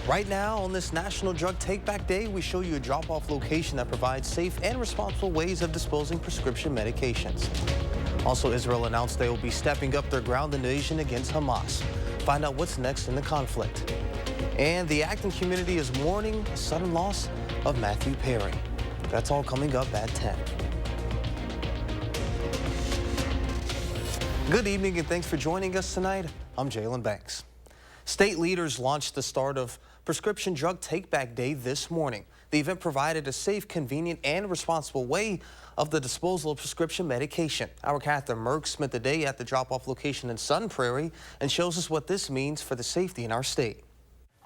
Right now, on this National Drug Take-Back Day, we show you a drop-off location that provides safe and responsible ways of disposing prescription medications. Also, Israel announced they will be stepping up their ground invasion against Hamas. Find out what's next in the conflict. And the acting community is mourning a sudden loss of Matthew Perry. That's all coming up at 10. Good evening and thanks for joining us tonight. I'm Jalen Banks. State leaders launched the start of Prescription Drug Take-Back Day this morning. The event provided a safe, convenient, and responsible way of the disposal of prescription medication. Our Catherine Merck spent the day at the drop-off location in Sun Prairie and shows us what this means for the safety in our state.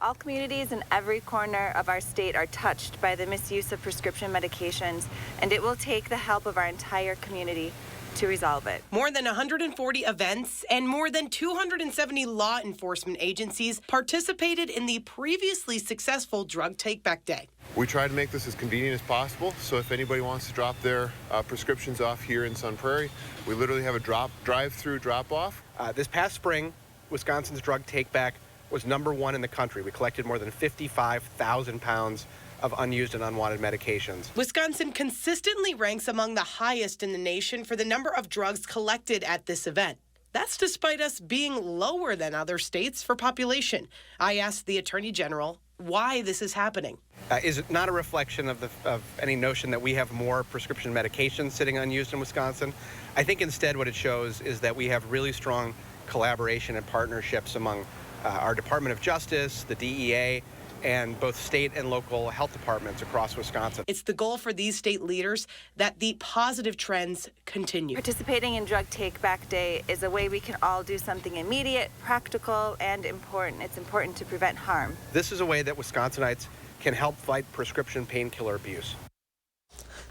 All communities in every corner of our state are touched by the misuse of prescription medications, and it will take the help of our entire community to resolve it. More than 140 events and more than 270 law enforcement agencies participated in the previously successful Drug Take-Back Day. We try to make this as convenient as possible, so if anybody wants to drop their prescriptions off here in Sun Prairie, we literally have a drive-through drop-off. This past spring, Wisconsin's Drug Take-Back was #1 in the country. We collected more than 55,000 pounds of unused and unwanted medications. Wisconsin consistently ranks among the highest in the nation for the number of drugs collected at this event. That's despite us being lower than other states for population. I asked the Attorney General why this is happening. Is it not a reflection of any notion that we have more prescription medications sitting unused in Wisconsin? I think instead what it shows is that we have really strong collaboration and partnerships among our Department of Justice, the DEA, and both state and local health departments across Wisconsin. It's the goal for these state leaders that the positive trends continue. Participating in Drug Take-Back Day is a way we can all do something immediate, practical, and important. It's important to prevent harm. This is a way that Wisconsinites can help fight prescription painkiller abuse.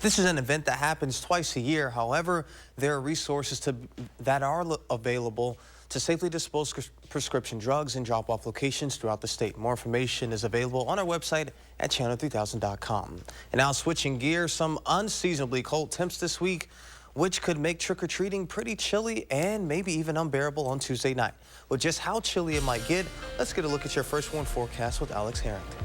This is an event that happens twice a year. However, there are resources that are available to safely dispose prescription drugs in drop-off locations throughout the state. More information is available on our website at channel3000.com. And now switching gears, some unseasonably cold temps this week, which could make trick-or-treating pretty chilly and maybe even unbearable on Tuesday night. With just how chilly it might get, let's get a look at your first one forecast with Alex Harrington.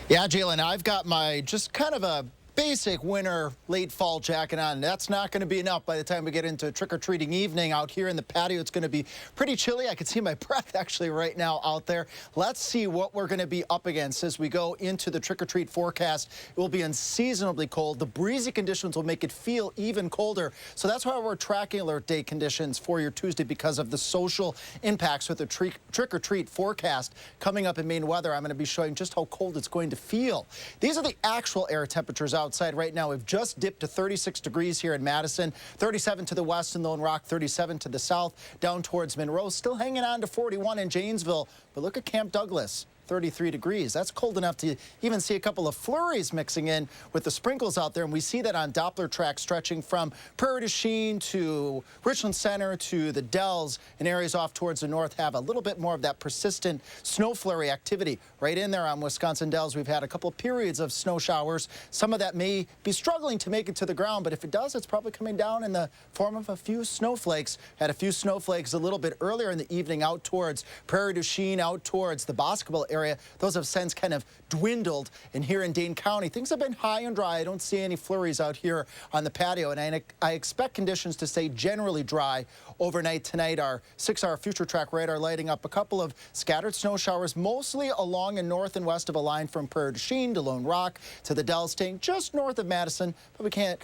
Yeah, Jalen, I've got my just kind of a basic winter late fall jacket on. That's not going to be enough by the time we get into trick-or-treating evening. Out here in the patio, it's going to be pretty chilly. I can see my breath actually right now out there. Let's see what we're going to be up against as we go into the trick-or-treat forecast. It will be unseasonably cold. The breezy conditions will make it feel even colder. So that's why we're tracking alert day conditions for your Tuesday, because of the social impacts with the trick-or-treat forecast. Coming up in Maine weather, I'm going to be showing just how cold it's going to feel. These are the actual air temperatures outside right now. We've just dipped to 36 degrees here in Madison, 37 to the west in Lone Rock, 37 to the south, down towards Monroe, still hanging on to 41 in Janesville. But look at Camp Douglas. 33 degrees. That's cold enough to even see a couple of flurries mixing in with the sprinkles out there. And we see that on Doppler tracks stretching from Prairie du Chien to Richland Center to the Dells, and areas off towards the north have a little bit more of that persistent snow flurry activity. Right in there on Wisconsin Dells, we've had a couple of periods of snow showers. Some of that may be struggling to make it to the ground, but if it does, it's probably coming down in the form of a few snowflakes. Had a few snowflakes a little bit earlier in the evening out towards Prairie du Chien, out towards the Boscobel area. Those have since kind of dwindled. And here in Dane County, things have been high and dry. I don't see any flurries out here on the patio, and I expect conditions to stay generally dry overnight tonight. Our 6-hour future track radar lighting up a couple of scattered snow showers, mostly along and north and west of a line from Prairie du Chien to Lone Rock to the Dells, staying just north of Madison, but we can't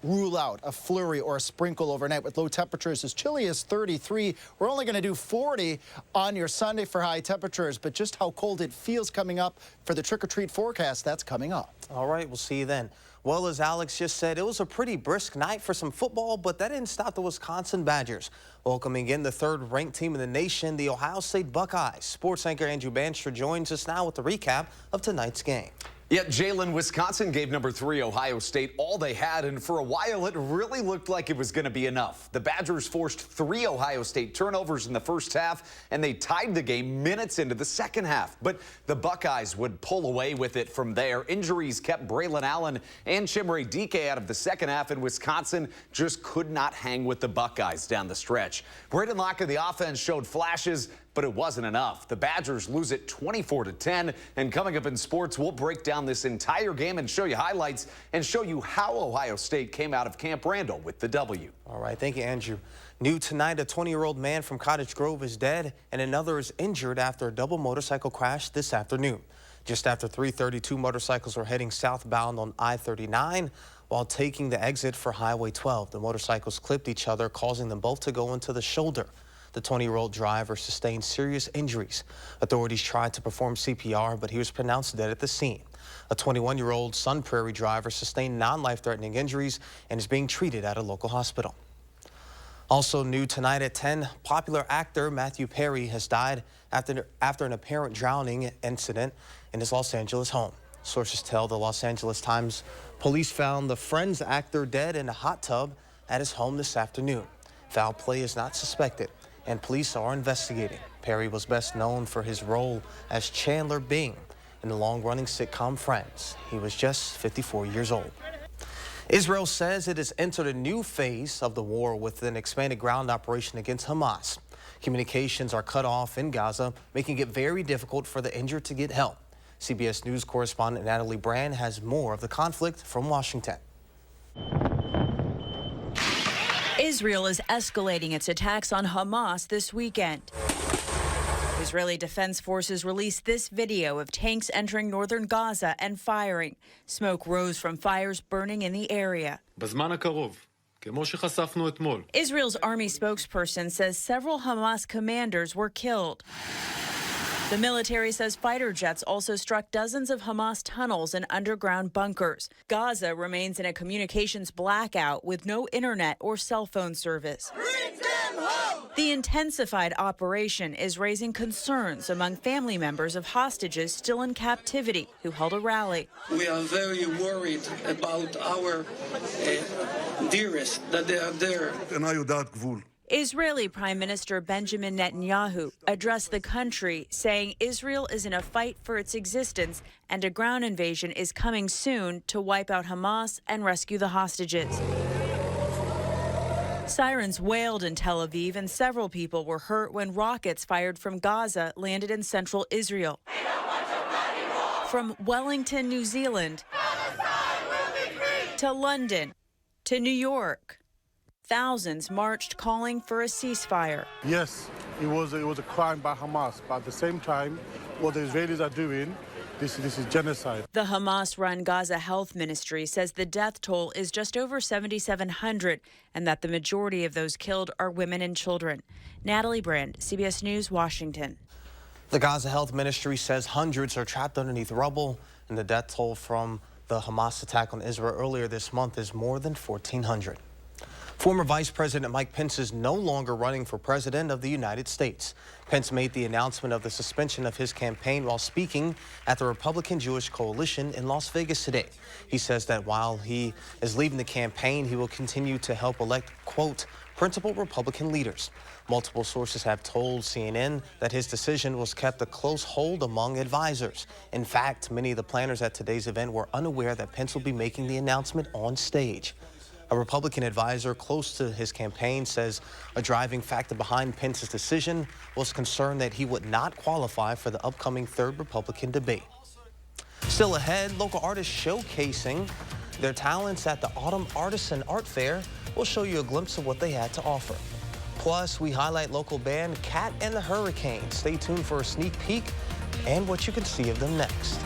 rule out a flurry or a sprinkle overnight with low temperatures as chilly as 33. We're only going to do 40 on your Sunday for high temperatures, but just how cold it feels coming up for the trick-or-treat forecast, that's coming up. All right, we'll see you then. Well, as Alex just said, it was a pretty brisk night for some football, but that didn't stop the Wisconsin Badgers. Welcoming in the third-ranked team in the nation, the Ohio State Buckeyes. Sports anchor Andrew Bandstra joins us now with the recap of tonight's game. Yeah, Jalen, Wisconsin gave #3 Ohio State all they had, and for a while it really looked like it was going to be enough. The Badgers forced 3 Ohio State turnovers in the first half, and they tied the game minutes into the second half. But the Buckeyes would pull away with it from there. Injuries kept Braylon Allen and Chimere Dike out of the second half, and Wisconsin just could not hang with the Buckeyes down the stretch. Braden Locke of the offense showed flashes, but it wasn't enough. The Badgers lose it 24-10. And coming up in sports, we'll break down this entire game and show you highlights and show you how Ohio State came out of Camp Randall with the W. All right, thank you, Andrew. New tonight, a 20-year-old man from Cottage Grove is dead and another is injured after a double motorcycle crash this afternoon. Just after 3:32, motorcycles were heading southbound on I-39 while taking the exit for Highway 12. The motorcycles clipped each other, causing them both to go into the shoulder. The 20-year-old driver sustained serious injuries. Authorities tried to perform CPR, but he was pronounced dead at the scene. A 21-year-old Sun Prairie driver sustained non-life-threatening injuries and is being treated at a local hospital. Also new tonight at 10, popular actor Matthew Perry has died after an apparent drowning incident in his Los Angeles home. Sources tell the Los Angeles Times police found the Friends actor dead in a hot tub at his home this afternoon. Foul play is not suspected, and police are investigating. Perry was best known for his role as Chandler Bing in the long-running sitcom Friends. He was just 54 years old. Israel says it has entered a new phase of the war with an expanded ground operation against Hamas. Communications are cut off in Gaza, making it very difficult for the injured to get help. CBS News correspondent Natalie Brand has more of the conflict from Washington. Israel is escalating its attacks on Hamas this weekend. Israeli Defense Forces released this video of tanks entering northern Gaza and firing. Smoke rose from fires burning in the area. Israel's army spokesperson says several Hamas commanders were killed. The military says fighter jets also struck dozens of Hamas tunnels and underground bunkers. Gaza remains in a communications blackout with no internet or cell phone service. The intensified operation is raising concerns among family members of hostages still in captivity who held a rally. We are very worried about our dearest, that they are there. Israeli Prime Minister Benjamin Netanyahu addressed the country, saying Israel is in a fight for its existence and a ground invasion is coming soon to wipe out Hamas and rescue the hostages. Sirens wailed in Tel Aviv and several people were hurt when rockets fired from Gaza landed in central Israel. From Wellington, New Zealand, to London, to New York, thousands marched calling for a ceasefire. Yes, it was a crime by Hamas, but at the same time, what the Israelis are doing, this is genocide. The Hamas-run Gaza Health Ministry says the death toll is just over 7,700 and that the majority of those killed are women and children. Natalie Brand, CBS News, Washington. The Gaza Health Ministry says hundreds are trapped underneath rubble, and the death toll from the Hamas attack on Israel earlier this month is more than 1,400. Former Vice President Mike Pence is no longer running for president of the United States. Pence made the announcement of the suspension of his campaign while speaking at the Republican Jewish Coalition in Las Vegas today. He says that while he is leaving the campaign, he will continue to help elect, quote, principal Republican leaders. Multiple sources have told CNN that his decision was kept a close hold among advisors. In fact, many of the planners at today's event were unaware that Pence will be making the announcement on stage. A Republican advisor close to his campaign says a driving factor behind Pence's decision was concern that he would not qualify for the upcoming third Republican debate. Still ahead, local artists showcasing their talents at the Autumn Artisan Art Fair. We'll show you a glimpse of what they had to offer. Plus, we highlight local band Cat and the Hurricanes. Stay tuned for a sneak peek and what you can see of them next.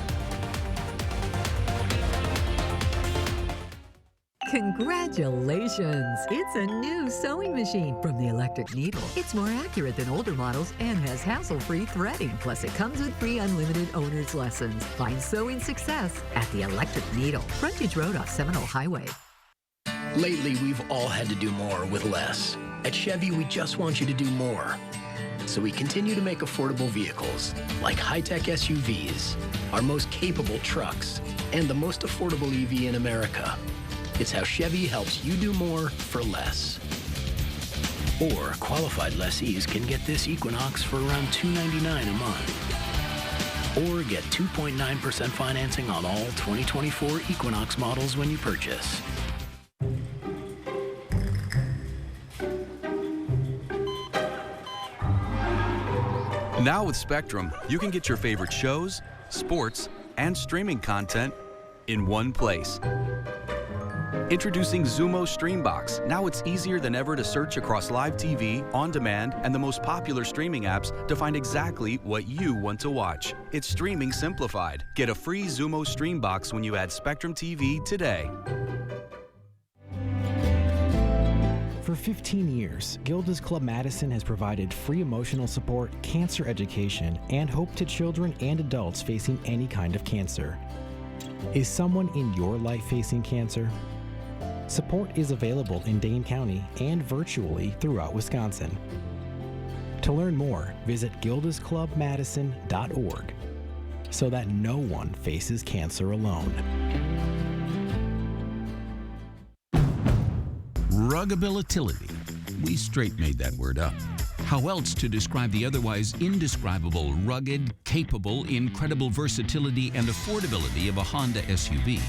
Congratulations! It's a new sewing machine from the Electric Needle. It's more accurate than older models and has hassle-free threading. Plus, it comes with free unlimited owner's lessons. Find sewing success at the Electric Needle, Frontage Road off Seminole Highway. Lately, we've all had to do more with less. At Chevy, we just want you to do more. So we continue to make affordable vehicles, like high-tech SUVs, our most capable trucks, and the most affordable EV in America. It's how Chevy helps you do more for less. Or qualified lessees can get this Equinox for around $299 a month. Or get 2.9% financing on all 2024 Equinox models when you purchase. Now with Spectrum, you can get your favorite shows, sports, and streaming content in one place. Introducing Xumo Streambox. Now it's easier than ever to search across live TV, on demand, and the most popular streaming apps to find exactly what you want to watch. It's streaming simplified. Get a free Xumo Streambox when you add Spectrum TV today. For 15 years, Gilda's Club Madison has provided free emotional support, cancer education, and hope to children and adults facing any kind of cancer. Is someone in your life facing cancer? Support is available in Dane County and virtually throughout Wisconsin. To learn more, visit gildasclubmadison.org so that no one faces cancer alone. Ruggability. We straight made that word up. How else to describe the otherwise indescribable, rugged, capable, incredible versatility and affordability of a Honda SUV?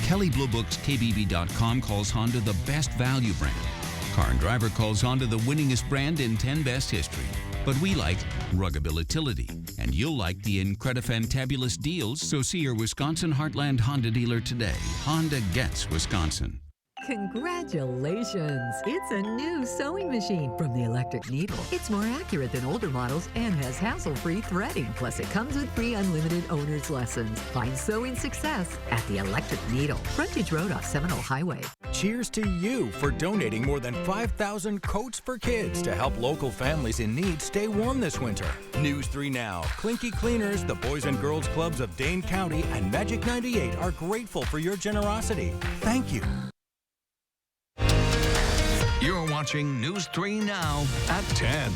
Kelley Blue Book's KBB.com calls Honda the best value brand. Car and Driver calls Honda the winningest brand in 10 best history. But we like ruggability, and you'll like the incredifantabulous deals, so see your Wisconsin Heartland Honda dealer today. Honda gets Wisconsin. Congratulations! It's a new sewing machine from the Electric Needle. It's more accurate than older models and has hassle-free threading. Plus, it comes with free unlimited owner's lessons. Find sewing success at the Electric Needle. Frontage Road off Seminole Highway. Cheers to you for donating more than 5,000 coats for kids to help local families in need stay warm this winter. News 3 Now. Clinky Cleaners, the Boys and Girls Clubs of Dane County, and Magic 98 are grateful for your generosity. Thank you. You're watching News 3 Now at 10.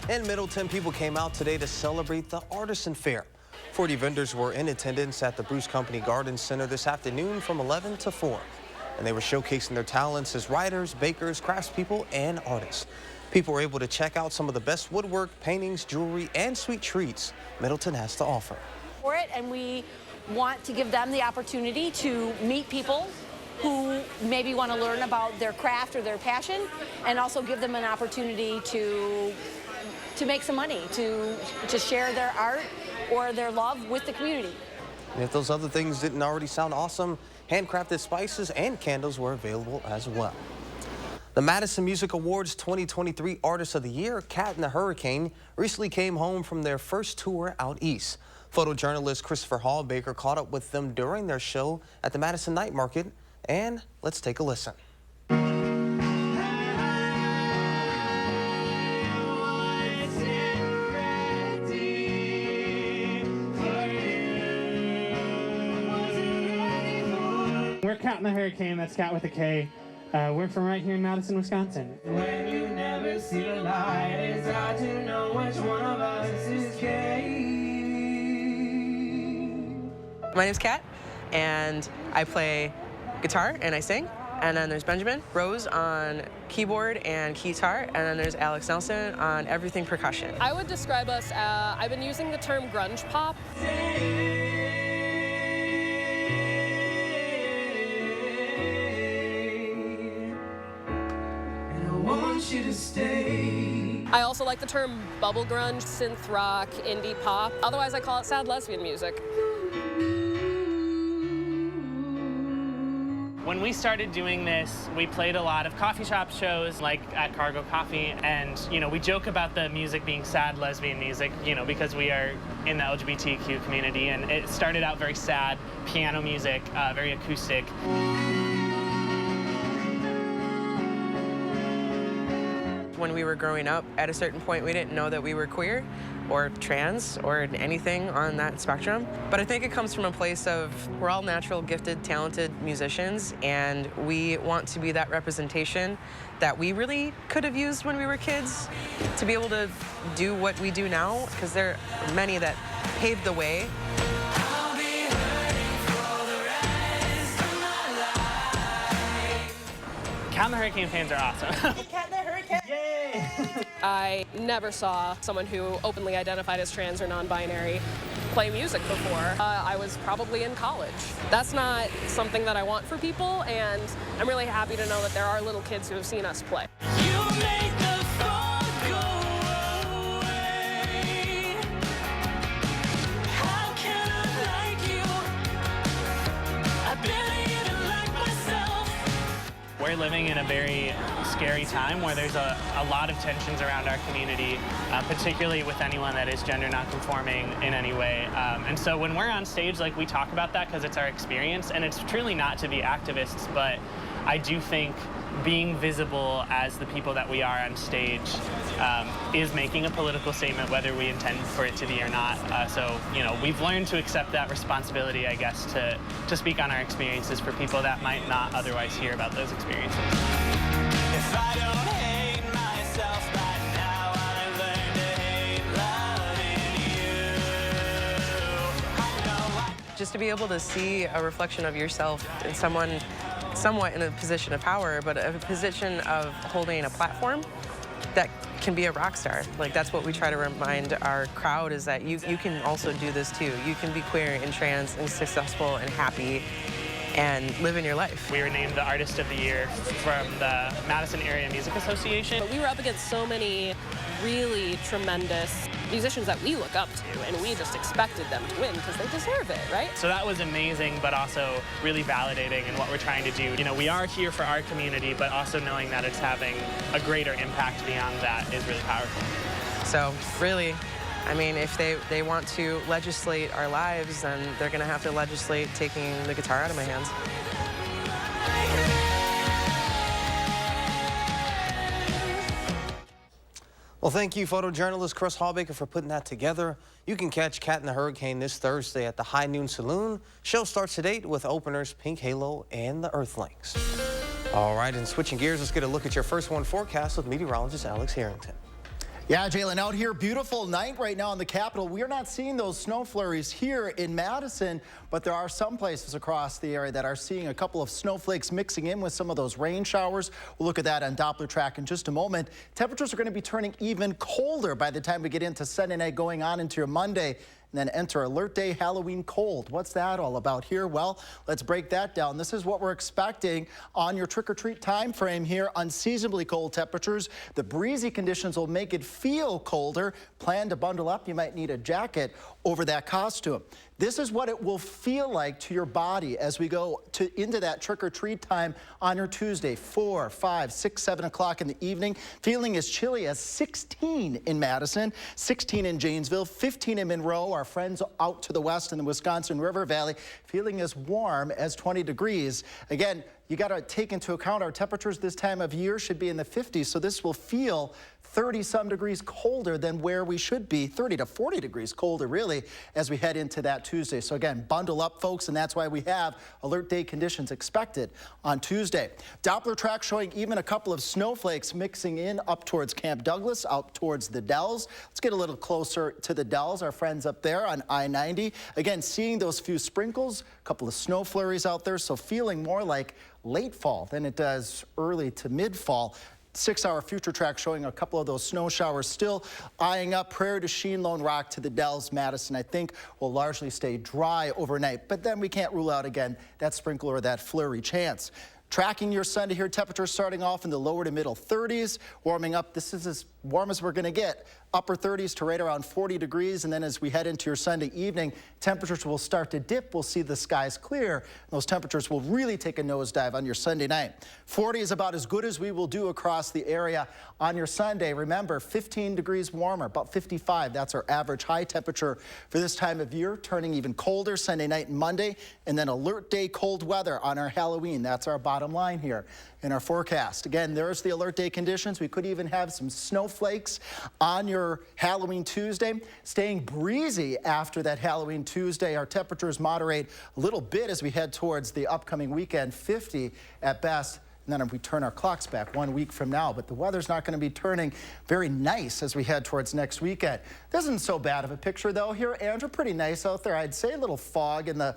In Middleton, people came out today to celebrate the Artisan Fair. 40 vendors were in attendance at the Bruce Company Garden Center this afternoon from 11 to 4. And they were showcasing their talents as writers, bakers, craftspeople, and artists. People were able to check out some of the best woodwork, paintings, jewelry, and sweet treats Middleton has to offer. For it, and we want to give them the opportunity to meet people who maybe want to learn about their craft or their passion, and also give them an opportunity to make some money, to share their art or their love with the community. And if those other things didn't already sound awesome, handcrafted spices and candles were available as well. The Madison Music Awards 2023 Artist of the Year, Cat and the Hurricane, recently came home from their first tour out east. Photojournalist Christopher Hallbaker caught up with them during their show at the Madison Night Market. And let's take a listen. We're Cat and the Hurricane, that's Cat with a K. We're from right here in Madison, Wisconsin. When you never see the light, it's hard to know which one of us is K. My name's Kat, and I play guitar and I sing. And then there's Benjamin Rose on keyboard and guitar, and then there's Alex Nelson on everything percussion. I would describe us, I've been using the term grunge pop. And I want you to stay. I also like the term bubble grunge, synth rock, indie pop. Otherwise I call it sad lesbian music. When we started doing this, we played a lot of coffee shop shows, like at Cargo Coffee, and we joke about the music being sad lesbian music, because we are in the LGBTQ community, and it started out very sad, piano music, very acoustic. When we were growing up, at a certain point, we didn't know that we were queer or trans or anything on that spectrum. But I think it comes from a place of we're all natural, gifted, talented musicians, and we want to be that representation that we really could have used when we were kids to be able to do what we do now, because there are many that paved the way. Cat and the Hurricane fans are awesome. Cat and the Hurricane! Yay! I never saw someone who openly identified as trans or non-binary play music before. I was probably in college. That's not something that I want for people, and I'm really happy to know that there are little kids who have seen us play. You make the fog go away. are living in a very scary time where there's a lot of tensions around our community, particularly with anyone that is gender nonconforming in any way. And so when we're on stage, like, we talk about that because it's our experience, and it's truly not to be activists, but I do think being visible as the people that we are on stage is making a political statement, whether we intend for it to be or not. So, you know, we've learned to accept that responsibility, I guess, to speak on our experiences for people that might not otherwise hear about those experiences. If I don't hate myself by now, I learn to hate loving you. Just to be able to see a reflection of yourself in someone somewhat in a position of power, but a position of holding a platform that can be a rock star. Like, that's what we try to remind our crowd, is that you can also do this too. You can be queer and trans and successful and happy and live in your life. We were named the Artist of the Year from the Madison Area Music Association. But we were up against so many really tremendous musicians that we look up to, and we just expected them to win because they deserve it, right? So that was amazing, but also really validating in what we're trying to do. You know, we are here for our community, but also knowing that it's having a greater impact beyond that is really powerful. So really, I mean, if they want to legislate our lives, then they're going to have to legislate taking the guitar out of my hands. Well, thank you, photojournalist Chris Hallbaker, for putting that together. You can catch Cat in the Hurricane this Thursday at the High Noon Saloon. Show starts today with openers Pink Halo and the Earthlings. All right, and switching gears, let's get a look at your first one forecast with meteorologist Alex Harrington. Yeah, Jalen, out here, beautiful night right now in the capital. We are not seeing those snow flurries here in Madison, but there are some places across the area that are seeing a couple of snowflakes mixing in with some of those rain showers. We'll look at that on Doppler track in just a moment. Temperatures are going to be turning even colder by the time we get into Sunday night, going on into your Monday. And then enter Alert Day Halloween cold. What's that all about here? Well, let's break that down. This is what we're expecting on your trick-or-treat time frame here. Unseasonably cold temperatures. The breezy conditions will make it feel colder. Plan to bundle up. You might need a jacket over that costume. This is what it will feel like to your body as we go into that trick-or-treat time on your Tuesday, 4, 5, 6, 7 o'clock in the evening. Feeling as chilly as 16 in Madison, 16 in Janesville, 15 in Monroe. Our friends out to the west in the Wisconsin River Valley feeling as warm as 20 degrees. Again, you got to take into account our temperatures this time of year should be in the 50s, so this will feel 30-some degrees colder than where we should be, 30 to 40 degrees colder, really, as we head into that Tuesday. So again, bundle up, folks, and that's why we have alert day conditions expected on Tuesday. Doppler track showing even a couple of snowflakes mixing in up towards Camp Douglas, out towards the Dells. Let's get a little closer to the Dells, our friends up there on I-90. Again, seeing those few sprinkles, a couple of snow flurries out there, so feeling more like late fall than it does early to mid-fall. 6-hour future track showing a couple of those snow showers still eyeing up Prairie du Chien, Lone Rock to the Dells. Madison, I think, will largely stay dry overnight, but then we can't rule out again that sprinkle or that flurry chance. Tracking your Sunday here, temperatures starting off in the lower to middle 30s, warming up. This is as warm as we're going to get. Upper 30s to right around 40 degrees. And then as we head into your Sunday evening, temperatures will start to dip. We'll see the skies clear. Those temperatures will really take a nosedive on your Sunday night. 40 is about as good as we will do across the area on your Sunday. Remember, 15 degrees warmer, about 55. That's our average high temperature for this time of year, turning even colder Sunday night and Monday. And then alert day cold weather on our Halloween. That's our bottom line here in our forecast. Again, there's the alert day conditions. We could even have some snowflakes on your Halloween Tuesday. Staying breezy after that Halloween Tuesday. Our temperatures moderate a little bit as we head towards the upcoming weekend, 50 at best. And then if we turn our clocks back 1 week from now, but the weather's not going to be turning very nice as we head towards next weekend. This isn't so bad of a picture, though. Here, Andrew, pretty nice out there. I'd say a little fog in the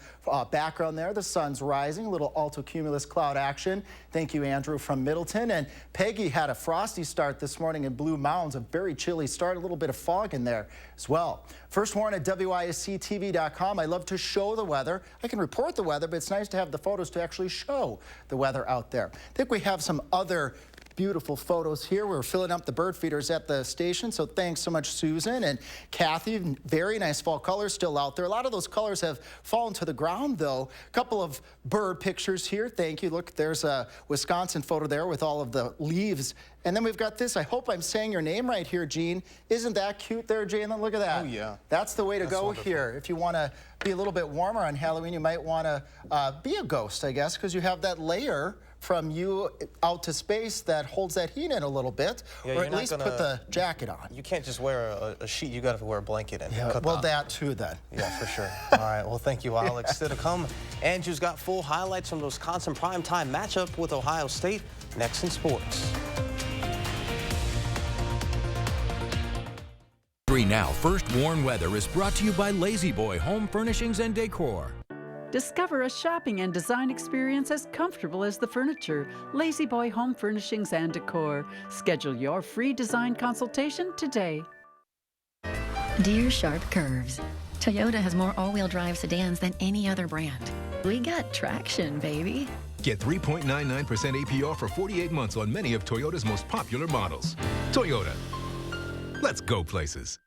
background there. The sun's rising, a little altocumulus cloud action. Thank you, Andrew, from Middleton. And Peggy had a frosty start this morning in Blue Mounds, a very chilly start, a little bit of fog in there as well. First warn at WISC-TV.com. I love to show the weather. I can report the weather, but it's nice to have the photos to actually show the weather out there. I think we have some other beautiful photos here. We're filling up the bird feeders at the station, so thanks so much, Susan and Kathy. Very nice fall colors still out there. A lot of those colors have fallen to the ground, though. A couple of bird pictures here. Thank you. Look, there's a Wisconsin photo there with all of the leaves. And then we've got this. I hope I'm saying your name right here, Gene. Isn't that cute there, Jalen? Look at that. Oh, yeah. That's the way to go wonderful. here. If you want to be a little bit warmer on Halloween, you might want to be a ghost, I guess, because you have that layer from you out to space that holds that heat in a little bit, Yeah, or at least put the jacket on. You can't just wear a sheet. You got to wear a blanket and Yeah, cut well, the- that too, then. Yeah, for sure. All right, well, thank you, Alex. Still to come, Andrew's got full highlights from the Wisconsin primetime matchup with Ohio State next in sports. 3 Now First Warn Weather is brought to you by Lazy Boy Home Furnishings and Decor. Discover a shopping and design experience as comfortable as the furniture. Lazy Boy Home Furnishings and Decor. Schedule your free design consultation today. Dear Sharp Curves, Toyota has more all-wheel drive sedans than any other brand. We got traction, baby. Get 3.99% APR for 48 months on many of Toyota's most popular models. Toyota. Let's go places.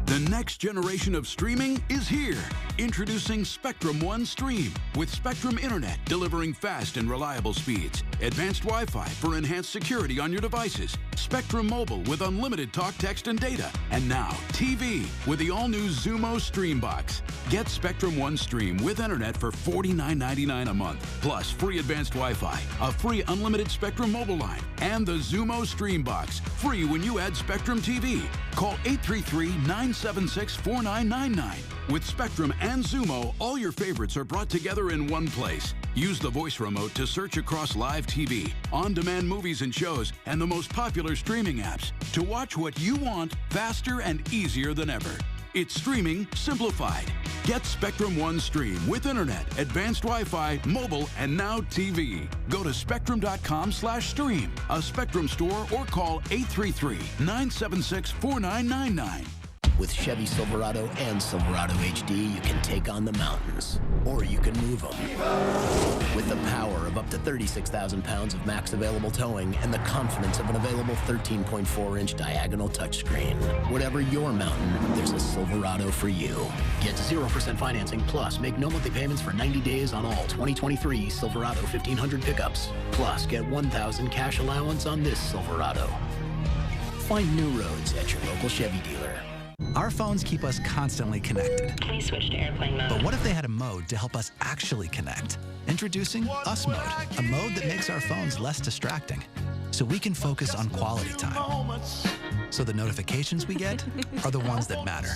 The next generation of streaming is here. Introducing Spectrum One Stream with Spectrum Internet, delivering fast and reliable speeds, advanced Wi-Fi for enhanced security on your devices, Spectrum Mobile with unlimited talk, text, and data, and now TV with the all-new Zumo Stream Box. Get Spectrum One Stream with Internet for $49.99 a month, plus free advanced Wi-Fi, a free unlimited Spectrum Mobile line, and the Zumo Stream Box, free when you add Spectrum TV. Call 833-976-4999. With Spectrum and Zumo, all your favorites are brought together in one place. Use the voice remote to search across live TV, on-demand movies and shows, and the most popular streaming apps to watch what you want faster and easier than ever. It's streaming simplified. Get Spectrum One Stream with Internet, advanced Wi-Fi, mobile, and now TV. Go to spectrum.com/stream, a Spectrum store, or call 833-976-4999. With Chevy Silverado and Silverado HD, you can take on the mountains, or you can move them. With the power of up to 36,000 pounds of max available towing and the confidence of an available 13.4-inch diagonal touchscreen. Whatever your mountain, there's a Silverado for you. Get 0% financing, plus make no monthly payments for 90 days on all 2023 Silverado 1500 pickups. Plus, get $1,000 cash allowance on this Silverado. Find new roads at your local Chevy dealer. Our phones keep us constantly connected. Please switch to airplane mode. But what if they had a mode to help us actually connect? Introducing Us Mode, a mode that makes our phones less distracting, so we can focus on quality time. So the notifications we get are the ones that matter.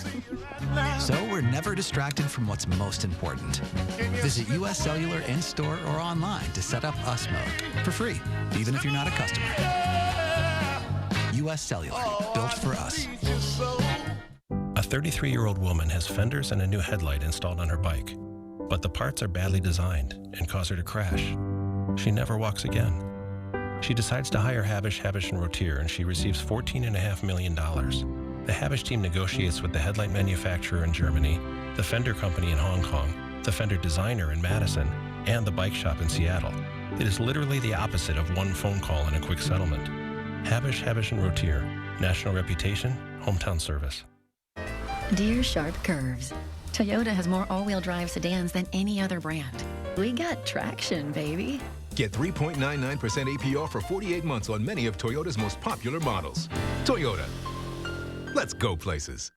So we're never distracted from what's most important. Visit US Cellular in-store or online to set up Us Mode for free, even if you're not a customer. US Cellular, built for us. A 33-year-old woman has fenders and a new headlight installed on her bike, but the parts are badly designed and cause her to crash. She never walks again. She decides to hire Habish, Rotier, and she receives $14.5 million. The Habish team negotiates with the headlight manufacturer in Germany, the fender company in Hong Kong, the fender designer in Madison, and the bike shop in Seattle. It is literally the opposite of one phone call and a quick settlement. Habish, Rotier, national reputation, hometown service. Dear Sharp Curves, Toyota has more all-wheel drive sedans than any other brand. We got traction, baby. Get 3.99% APR for 48 months on many of Toyota's most popular models. Toyota. Let's go places.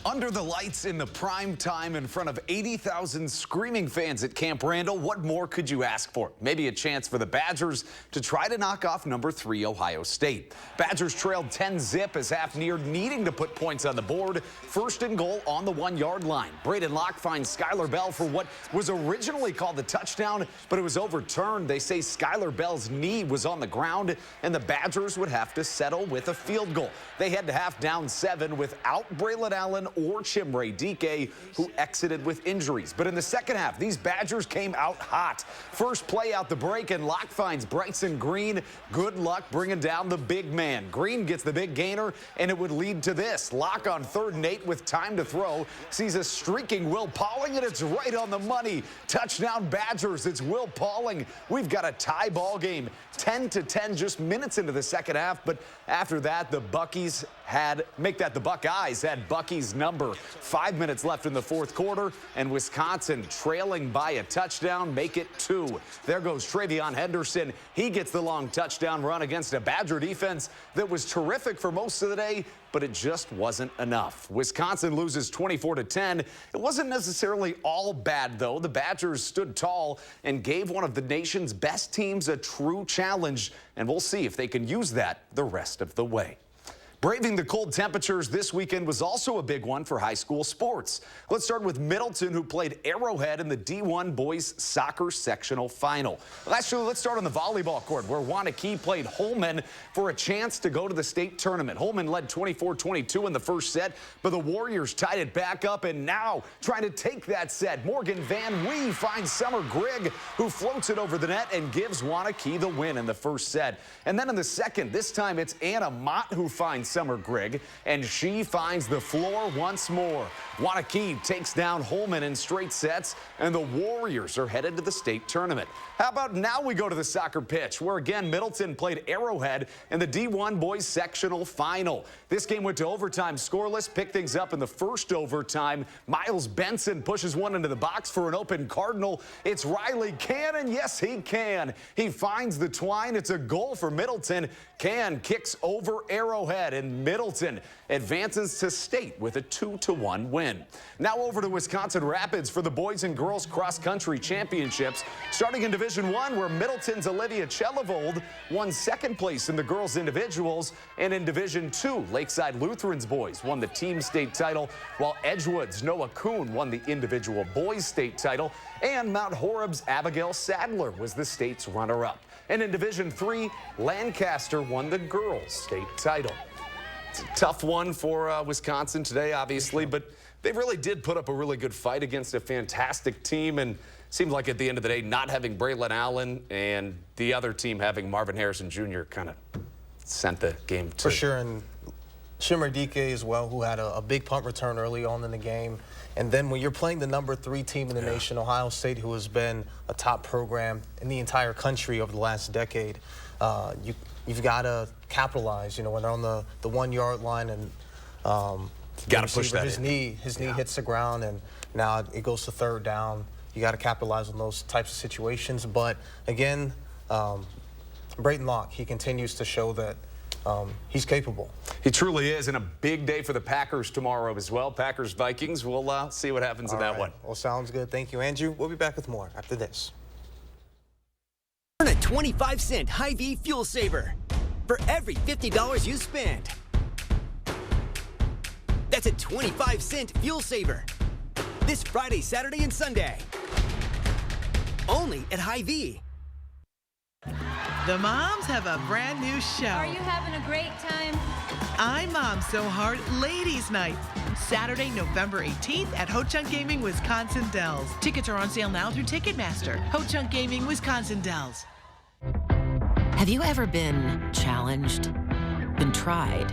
Under the lights in the prime time in front of 80,000 screaming fans at Camp Randall, what more could you ask for? Maybe a chance for the Badgers to try to knock off number 3 Ohio State. Badgers trailed 10-0 as half neared needing to put points on the board. First and goal on the 1-yard line. Braden Locke finds Skylar Bell for what was originally called the touchdown, but it was overturned. They say Skylar Bell's knee was on the ground, and the Badgers would have to settle with a field goal. They head to half down 7 without Braylon Allen or Chimray Dike, who exited with injuries. But in the second half, these Badgers came out hot. First play out the break, and Locke finds Bryson Green. Good luck bringing down the big man. Green gets the big gainer, and it would lead to this. Locke on 3rd and 8 with time to throw sees a streaking Will Pauling, and it's right on the money. Touchdown Badgers. It's Will Pauling. We've got a tie ball game. 10-10 just minutes into the second half, but after that, the Buckies had Bucky's number. 5 minutes left in the fourth quarter, and Wisconsin trailing by a touchdown, make it 2. There goes Travion Henderson. He gets the long touchdown run against a Badger defense that was terrific for most of the day, but it just wasn't enough. Wisconsin loses 24-10. It wasn't necessarily all bad, though. The Badgers stood tall and gave one of the nation's best teams a true challenge, and we'll see if they can use that the rest of the way. Braving the cold temperatures this weekend was also a big one for high school sports. Let's start with Middleton, who played Arrowhead in the D1 boys soccer sectional final. Actually, let's start on the volleyball court, where Wanakee played Holman for a chance to go to the state tournament. Holman led 24-22 in the first set, but the Warriors tied it back up, and now trying to take that set. Morgan Van Wee finds Summer Grigg, who floats it over the net and gives Wanakee the win in the first set. And then in the second, this time it's Anna Mott who finds Summer Grigg, and she finds the floor once more. Wanakee takes down Holman in straight sets, and the Warriors are headed to the state tournament. How about now we go to the soccer pitch, where again Middleton played Arrowhead in the D1 boys sectional final. This game went to overtime scoreless, picked things up in the first overtime. Miles Benson pushes one into the box for an open Cardinal. It's Riley Cannon. Yes, he can. He finds the twine. It's a goal for Middleton. Can kicks over Arrowhead, and Middleton advances to state with a 2-1 win. Now over to Wisconsin Rapids for the boys and girls cross-country championships. Starting in Division I, where Middleton's Olivia Chelevold won second place in the girls individuals, and in Division II, Lakeside Lutheran's boys won the team state title, while Edgewood's Noah Kuhn won the individual boys state title, and Mount Horeb's Abigail Sadler was the state's runner-up. And in Division III, Lancaster won the girls' state title. It's a tough one for Wisconsin today, obviously, but they really did put up a really good fight against a fantastic team, and seemed like at the end of the day, not having Braylon Allen and the other team having Marvin Harrison Jr. kind of sent the game to. For sure, and Chimray Dike as well, who had a big punt return early on in the game. And then when you're playing the #3 team in the nation, Ohio State, who has been a top program in the entire country over the last decade, you've got to capitalize. You know, when they're on the 1 yard line, and got to push that his in. knee hits the ground, and now it goes to 3rd down. You got to capitalize on those types of situations. But again, Brayton Locke, he continues to show that he's capable. He truly is, and a big day for the Packers tomorrow as well. Packers-Vikings, we'll see what happens in that one. Well, sounds good. Thank you, Andrew. We'll be back with more after this. Earn a 25-cent Hy-Vee fuel saver for every $50 you spend. That's a 25-cent fuel saver this Friday, Saturday, and Sunday. Only at Hy-Vee. The moms have a brand new show. Are you having a great time? I'm Mom So Hard Ladies Night. Saturday, November 18th at Ho Chunk Gaming, Wisconsin Dells. Tickets are on sale now through Ticketmaster. Ho Chunk Gaming, Wisconsin Dells. Have you ever been challenged, been tried,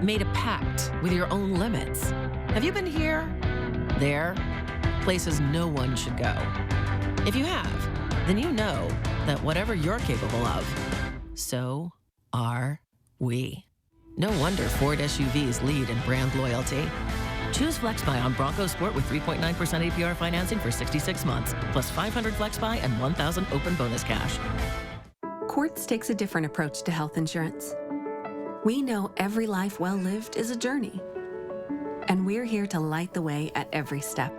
made a pact with your own limits? Have you been here, there, places no one should go? If you have, then you know that whatever you're capable of, so are we. No wonder Ford SUVs lead in brand loyalty. Choose FlexBuy on Bronco Sport with 3.9% APR financing for 66 months, plus 500 FlexBuy and 1,000 open bonus cash. Quartz takes a different approach to health insurance. We know every life well lived is a journey, and we're here to light the way at every step.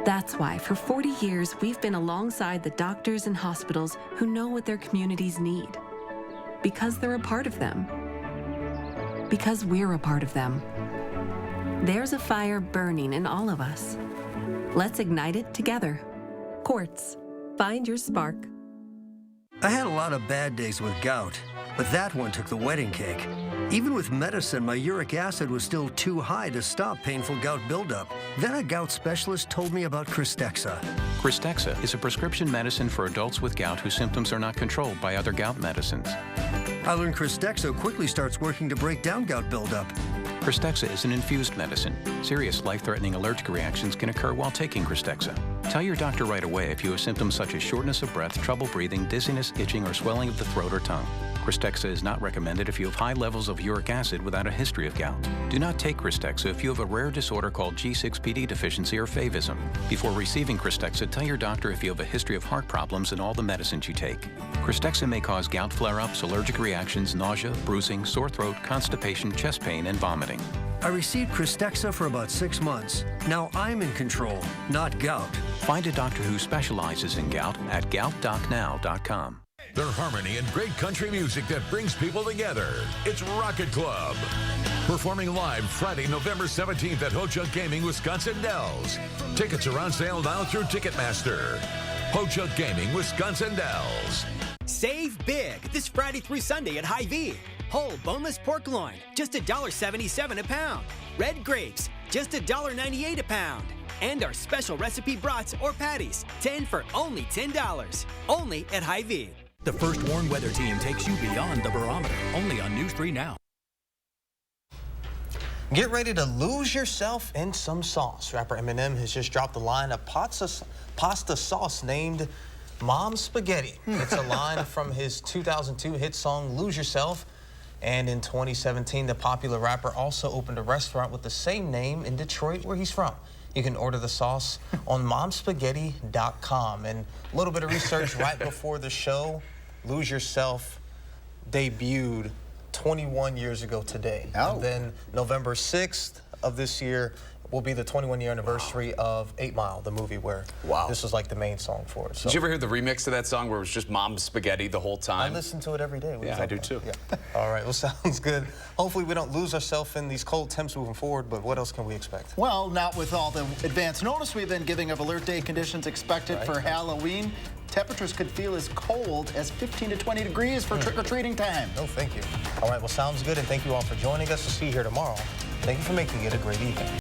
That's why for 40 years, we've been alongside the doctors and hospitals who know what their communities need. Because they're a part of them. Because we're a part of them. There's a fire burning in all of us. Let's ignite it together. Quartz. Find your spark. I had a lot of bad days with gout, But that one took the wedding cake. Even with medicine, my uric acid was still too high to stop painful gout buildup. Then a gout specialist told me about Cristexa. Cristexa is a prescription medicine for adults with gout whose symptoms are not controlled by other gout medicines. I learned Cristexa quickly starts working to break down gout buildup. Cristexa is an infused medicine. Serious life-threatening allergic reactions can occur while taking Cristexa. Tell your doctor right away if you have symptoms such as shortness of breath, trouble breathing, dizziness, itching, or swelling of the throat or tongue. Cristexa is not recommended if you have high levels of uric acid without a history of gout. Do not take Cristexa if you have a rare disorder called G6PD deficiency or favism. Before receiving Cristexa, tell your doctor if you have a history of heart problems and all the medicines you take. Cristexa may cause gout flare-ups, allergic reactions, nausea, bruising, sore throat, constipation, chest pain, and vomiting. I received Cristexa for about 6 months. Now I'm in control, not gout. Find a doctor who specializes in gout at goutdocnow.com. Their harmony and great country music that brings people together. It's Rocket Club. Performing live Friday, November 17th at Ho-Chunk Gaming, Wisconsin Dells. Tickets are on sale now through Ticketmaster. Ho-Chunk Gaming, Wisconsin Dells. Save big this Friday through Sunday at Hy-Vee. Whole boneless pork loin, just $1.77 a pound. Red grapes, just $1.98 a pound. And our special recipe brats or patties, 10 for only $10. Only at Hy-Vee. The First Warn Weather Team takes you beyond the barometer, only on News 3 Now. Get ready to lose yourself in some sauce. Rapper Eminem has just dropped a line of pasta sauce named Mom Spaghetti. It's a line from his 2002 hit song, Lose Yourself. And in 2017, the popular rapper also opened a restaurant with the same name in Detroit, where he's from. You can order the sauce on momspaghetti.com. And a little bit of research right before the show, Lose Yourself debuted 21 years ago today. Oh. And then November 6th of this year will be the 21-year anniversary of 8 Mile, the movie where this was like the main song for it. So. Did you ever hear the remix to that song where it was just Mom Spaghetti the whole time? I listen to it every day. Yeah, I do too. Yeah. All right, well, sounds good. Hopefully we don't lose ourselves in these cold temps moving forward, but what else can we expect? Well, not with all the advance notice we've been giving of alert day conditions expected for Halloween. Temperatures could feel as cold as 15 to 20 degrees for trick-or-treating time. No, thank you. All right, well, sounds good, and thank you all for joining us. We'll see you here tomorrow. Thank you for making it a great evening.